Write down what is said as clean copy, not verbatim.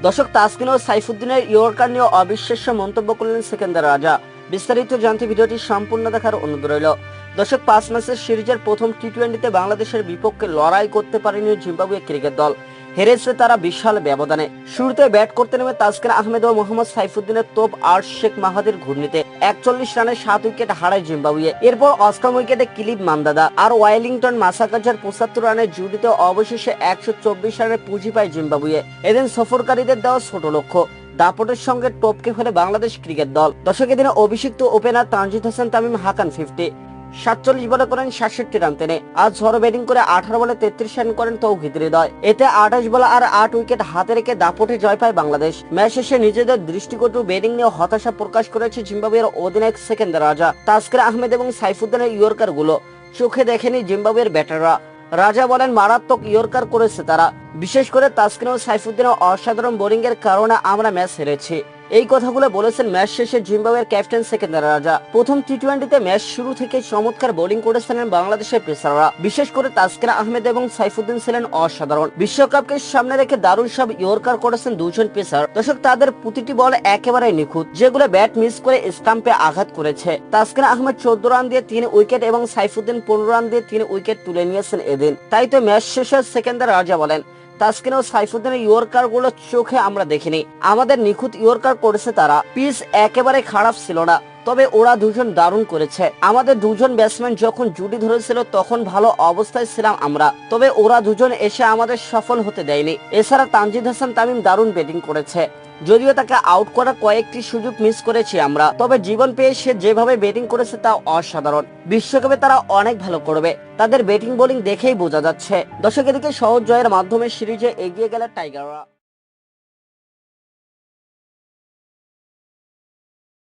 দর্শক, তাসকিন ও সাইফুদ্দিনের ইয়র্কার নিয়ে অবিশ্বাস্য মন্তব্য করলেন সিকান্দার রাজা। বিস্তারিত জানতে ভিডিওটি সম্পূর্ণ দেখার অনুরোধ রইল। দর্শক, 5 ম্যাচের সিরিজের প্রথম টি-20তে বাংলাদেশের বিপক্ষে লড়াই করতে পারেনি জিম্বাবুয়ে ক্রিকেট দল। হেরেছে তারা বিশাল ব্যবধানে। শুরুতে ব্যাট করতে নেমে তাসকিন আহমেদ ও মোহাম্মদ সাইফুদ্দিনের তোপ আর শেখ মাহাদির ঘূর্ণিতে 41 রানে 7 উইকেট হারায় জিম্বাবুয়ে। এরপর অষ্টম উইকেটে কিলিপ মান্দাদা আর ওয়েলিংটন মাসাকাজার 75 রানের জুটিতে অবশেষে 124 রানে পুঁজি পায় জিম্বাবুয়ে। এদিন সফরকারীদের দেওয়া ছোট লক্ষ্য, দাপটের সঙ্গে টপকে ফেলে বাংলাদেশ ক্রিকেট দল। দর্শক, এদিনে অভিষিক্ত ওপেনার তানজিদ হাসান তামিম হাকান 50, 47 বলে করেন 67 রান টেনে। আজ ঝড়ো ব্যাটিং করে 18 বলে 33 রান করেন তৌহিদ হৃদয়। এতে 28 বল আর 8 উইকেট হাতে রেখে দাপটে জয় পায় বাংলাদেশ। ম্যাচ শেষে নিজেদের দৃষ্টিকটু ব্যাটিং নিয়ে হতাশা প্রকাশ করেছে জিম্বাবুয়ের অধিনায়ক সিকান্দার রাজা। তাসকিন আহমেদ এবং সাইফুদ্দিনের ইয়র্কার গুলো চোখে দেখেনি জিম্বাবুয়ের ব্যাটাররা। রাজা বলেন, মারাত্মক ইয়র্কার করেছে তারা। বিশেষ করে তাসকিন ও সাইফুদ্দিনের অসাধারণ বোলিং এর কারণে আমরা ম্যাচ হেরেছি। এই কথাগুলো বলেছেন ম্যাচ শেষে জিম্বাবুয়ের ক্যাপ্টেন সিকান্দার রাজা। প্রথম টি-20তে ম্যাচ শুরু থেকে চমৎকার বোলিং করেছিলেন বাংলাদেশের পেসাররা। বিশেষ করে তাসকিন আহমেদ এবং সাইফুদ্দিন ছিলেন অসাধারণ। বিশ্বকাপকে সামনে রেখে দারুণ সব ইয়র্কার করেছেন দুজন পেসার। দর্শক, তাদের প্রতিটি বল একেবারে নিখুঁত, যেগুলো ব্যাট মিস করে স্টাম্পে আঘাত করেছে। তাসকিন আহমেদ 14 রান দিয়ে 3 উইকেট এবং সাইফুদ্দিন 15 রান দিয়ে 3 উইকেট তুলে নিয়েছেন এদিন। তাই তো ম্যাচ শেষে সিকান্দার রাজা বলেন, তাসকিন ও সাইফুদ্দিনের ইয়র্কার গুলো চোখে আমরা দেখিনি, আমাদের নিখুঁত ইয়র্কার করেছে তারা। পিচ একেবারে খারাপ ছিল না, তবে ওরা দুজন দারুণ করেছে। আমাদের দুজন ব্যাটসম্যান যখন জুটি ধরেছিল তখন ভালো অবস্থায় ছিলাম আমরা, তবে ওরা দুজন এসে আমাদের সফল হতে দেয়নি। এছাড়া তানজিদ হাসান তামিম দারুণ ব্যাটিং করেছে, যদিও তাকে আউট করার কয়েকটি সুযোগ মিস করেছি আমরা, তবে জীবন পেয়ে সে যেভাবে ব্যাটিং করেছে তা অসাধারণ। বিশ্বকাপে তারা অনেক ভালো করবে, তাদের ব্যাটিং বোলিং দেখেই বোঝা যাচ্ছে। দর্শক, এদিকে সহজ জয়ের মাধ্যমে সিরিজে এগিয়ে গেল টাইগাররা।